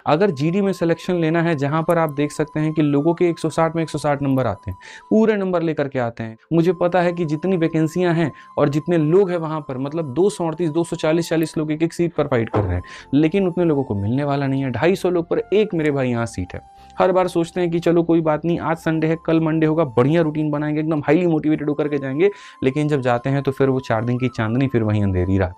अगर जीडी में सिलेक्शन लेना है जहां पर आप देख सकते हैं कि लोगों के 160 में 160 नंबर आते हैं, पूरे नंबर लेकर के आते हैं। मुझे पता है कि जितनी वैकेंसियां हैं और जितने लोग हैं वहां पर, मतलब 238 240 लोग एक एक सीट पर फाइट कर रहे हैं, लेकिन उतने लोगों को मिलने वाला नहीं है। 250 लोग पर एक मेरे भाई यहाँ सीट है। हर बार सोचते हैं कि चलो कोई बात नहीं, आज संडे है कल मंडे होगा, बढ़िया रूटीन बनाएंगे, एकदम हाईली मोटिवेटेड होकर के जाएंगे, लेकिन जब जाते हैं तो फिर वो 4 दिन की चांदनी, फिर वहीं अंधेरी रात।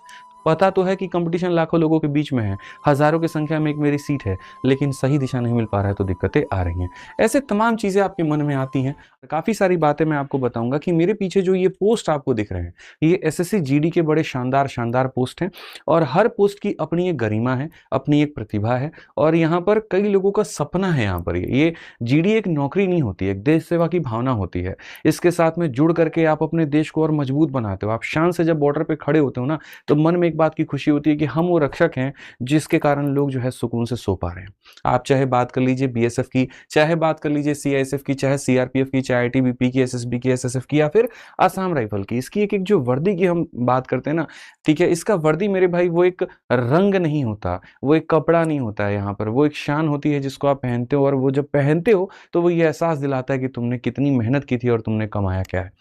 पता तो है कि कंपटीशन लाखों लोगों के बीच में है, हजारों की संख्या में एक मेरी सीट है, लेकिन सही दिशा नहीं मिल पा रहा है तो दिक्कतें आ रही हैं। ऐसे तमाम चीजें आपके मन में आती हैं। काफी सारी बातें मैं आपको बताऊंगा कि मेरे पीछे जो ये पोस्ट आपको दिख रहे हैं, ये एसएससी जीडी के बड़े शानदार शानदार पोस्ट हैं, और हर पोस्ट की अपनी एक गरिमा है, अपनी एक प्रतिभा है, और यहाँ पर कई लोगों का सपना है। यहाँ पर ये जीडी एक नौकरी नहीं होती, एक देश सेवा की भावना होती है। इसके साथ में जुड़ करके आप अपने देश को और मजबूत बनाते हो। आप शान से जब बॉर्डर पे खड़े होते हो ना, तो मन में एक बात की खुशी होती है कि हम वो रक्षक हैं जिसके कारण लोग जो है सुकून से सो पा रहे हैं। आप चाहे बात कर लीजिए बीएसएफ की, चाहे बात कर लीजिए सीआईएसएफ की, चाहे सीआरपीएफ की, चाहे आईटीबीपी की, एसएसबी की, एसएसएफ की, या फिर आसाम राइफल की। इसकी एक एक जो वर्दी की हम बात करते हैं ना, ठीक है, इसका वर्दी मेरे भाई वो एक रंग नहीं होता, वो एक कपड़ा नहीं होता है। यहाँ पर वो एक शान होती है जिसको आप पहनते हो, और वो जब पहनते हो तो वो ये एहसास दिलाता है कि तुमने कितनी मेहनत की थी और तुमने कमाया क्या है।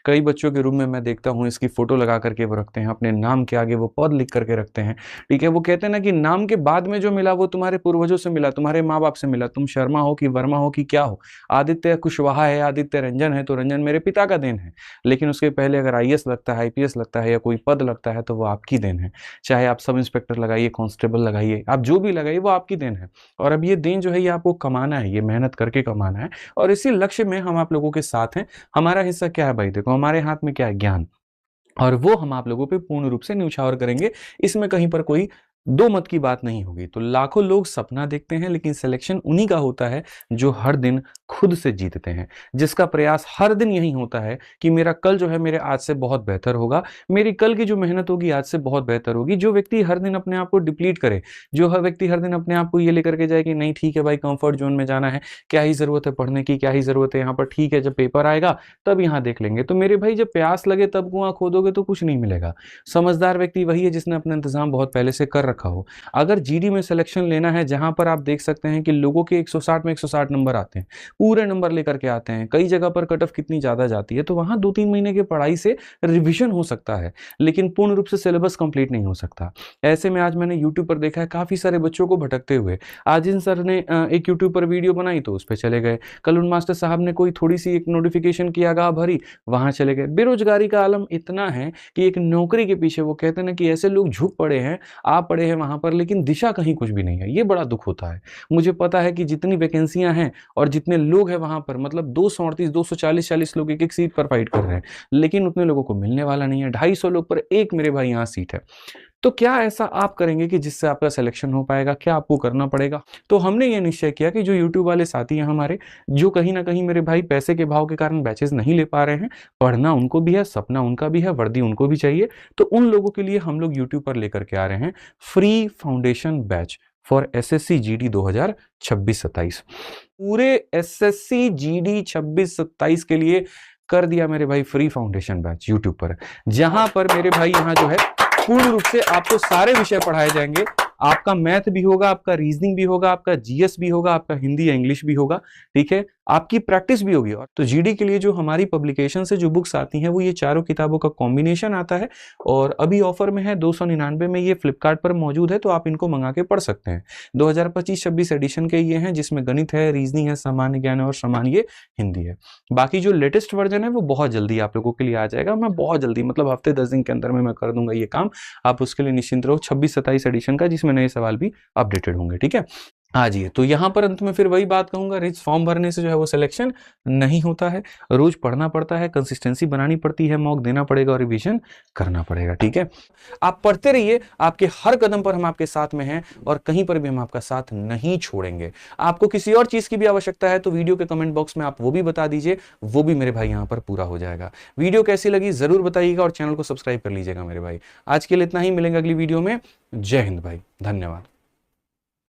कई बच्चों के रूम में मैं देखता हूँ इसकी फोटो लगा करके वो रखते हैं, अपने नाम के आगे वो पद लिख करके रखते हैं। ठीक है, वो कहते हैं ना कि नाम के बाद में जो मिला वो तुम्हारे पूर्वजों से मिला, तुम्हारे माँ बाप से मिला। तुम शर्मा हो कि वर्मा हो कि क्या हो, आदित्य कुशवाहा है, आदित्य रंजन है, तो रंजन मेरे पिता का देन है। लेकिन उसके पहले अगर आईएएस लगता है, आईपीएस लगता है, या कोई पद लगता है, तो वो आपकी देन है। चाहे आप सब इंस्पेक्टर लगाइए, कांस्टेबल लगाइए, आप जो भी लगाइए, वो आपकी देन है। और अब ये देन जो है ये आपको कमाना है, ये मेहनत करके कमाना है, और इसी लक्ष्य में हम आप लोगों के साथ हैं। हमारा हिस्सा क्या है भाई, देखो हमारे हाथ में क्या है, ज्ञान, और वो हम आप लोगों पे पूर्ण रूप से न्यौछावर करेंगे। इसमें कहीं पर कोई दो मत की बात नहीं होगी। तो लाखों लोग सपना देखते हैं, लेकिन सिलेक्शन उन्हीं का होता है जो हर दिन खुद से जीतते हैं, जिसका प्रयास हर दिन यही होता है कि मेरा कल जो है मेरे आज से बहुत बेहतर होगा, मेरी कल की जो मेहनत होगी आज से बहुत बेहतर होगी। जो व्यक्ति हर दिन अपने आप को डिप्लीट करे, जो हर व्यक्ति हर दिन अपने आप को ये लेकर के जाए कि नहीं ठीक है भाई, कंफर्ट जोन में जाना है, क्या ही जरूरत है पढ़ने की, क्या ही जरूरत है यहाँ पर, ठीक है जब पेपर आएगा तब यहाँ देख लेंगे। तो मेरे भाई जब प्यास लगे तब कुआं खोदोगे तो कुछ नहीं मिलेगा। समझदार व्यक्ति वही है जिसने अपना इंतजाम बहुत पहले से कर रखा हो। अगर जीडी में सिलेक्शन लेना है जहां पर आप देख सकते हैं कि लोगों के 160 में 160 नंबर आते हैं, पूरे नंबर लेकर के आते हैं, कई जगह पर कट ऑफ कितनी ज्यादा जाती है, तो वहां 2-3 महीने की पढ़ाई से रिविजन हो सकता है, लेकिन पूर्ण रूप से सिलेबस कंप्लीट नहीं हो सकता। ऐसे में आज मैंने यूट्यूब पर देखा है काफी सारे बच्चों को भटकते हुए। आज इन सर ने एक यूट्यूब पर वीडियो बनाई तो उस पर चले गए, कल उन मास्टर साहब ने कोई थोड़ी सी एक नोटिफिकेशन की आगाह भरी, वहां चले गए। बेरोजगारी का आलम इतना है कि एक नौकरी के पीछे वो कहते हैं ना कि ऐसे लोग झुक पड़े हैं, आप पड़े हैं वहां पर, लेकिन दिशा कहीं कुछ भी नहीं है। ये बड़ा दुख होता है। मुझे पता है कि जितनी वैकेंसियां हैं और जितने लोग हैं वहां पर, मतलब 238 240 लोग एक एक सीट पर फाइट कर रहे हैं, लेकिन उतने लोगों को मिलने वाला नहीं है। 250 लोग पर एक मेरे भाई यहाँ सीट है। तो क्या ऐसा आप करेंगे कि जिससे आपका सिलेक्शन हो पाएगा? क्या आपको करना पड़ेगा? तो हमने ये निश्चय किया कि जो यूट्यूब वाले साथी हैं हमारे, जो कहीं ना कहीं मेरे भाई पैसे के भाव के कारण बैचेस नहीं ले पा रहे हैं, पढ़ना उनको भी है, सपना उनका भी है, वर्दी उनको भी चाहिए, तो उन लोगों के लिए हम लोग यूट्यूब पर लेकर के आ रहे हैं free foundation batch for SSC GD 2026-27। पूरे एसएससी जीडी 26-27 के लिए कर दिया मेरे भाई फ्री फाउंडेशन बैच यूट्यूब पर, जहां पर मेरे भाई यहाँ जो है पूर्ण रूप से आपको सारे विषय पढ़ाए जाएंगे। आपका मैथ भी होगा, आपका रीजनिंग भी होगा, आपका जीएस भी होगा, आपका हिंदी या इंग्लिश भी होगा, ठीक है, आपकी प्रैक्टिस भी होगी। और तो जीडी के लिए जो हमारी पब्लिकेशन से जो बुक्स आती हैं वो ये चारों किताबों का कॉम्बिनेशन आता है, और अभी ऑफर में है 299 में, ये फ्लिपकार्ट पर मौजूद है, तो आप इनको मंगा के पढ़ सकते हैं। 2025-26 एडिशन के ये हैं, जिसमें गणित है, रीजनिंग है, सामान्य ज्ञान है, और सामान्य हिंदी है। बाकी जो लेटेस्ट वर्जन है वो बहुत जल्दी आप लोगों के लिए आ जाएगा। मैं बहुत जल्दी, मतलब हफ्ते 10 दिन के अंदर में मैं कर दूंगा ये काम। आप उसके लिए निश्चिंत रहो। 26-27 एडिशन का, जिसमें नए सवाल भी अपडेटेड होंगे, ठीक है। हाँ जी, तो यहाँ पर अंत में फिर वही बात कहूंगा, रिच फॉर्म भरने से जो है वो सिलेक्शन नहीं होता है। रोज पढ़ना पड़ता है, कंसिस्टेंसी बनानी पड़ती है, मॉक देना पड़ेगा और रिवीजन करना पड़ेगा, ठीक है। आप पढ़ते रहिए, आपके हर कदम पर हम आपके साथ में हैं, और कहीं पर भी हम आपका साथ नहीं छोड़ेंगे। आपको किसी और चीज की भी आवश्यकता है तो वीडियो के कमेंट बॉक्स में आप वो भी बता दीजिए, वो भी मेरे भाई यहाँ पर पूरा हो जाएगा। वीडियो कैसी लगी जरूर बताइएगा, और चैनल को सब्सक्राइब कर लीजिएगा मेरे भाई। आज के लिए इतना ही, मिलेंगे अगली वीडियो में। जय हिंद भाई, धन्यवाद।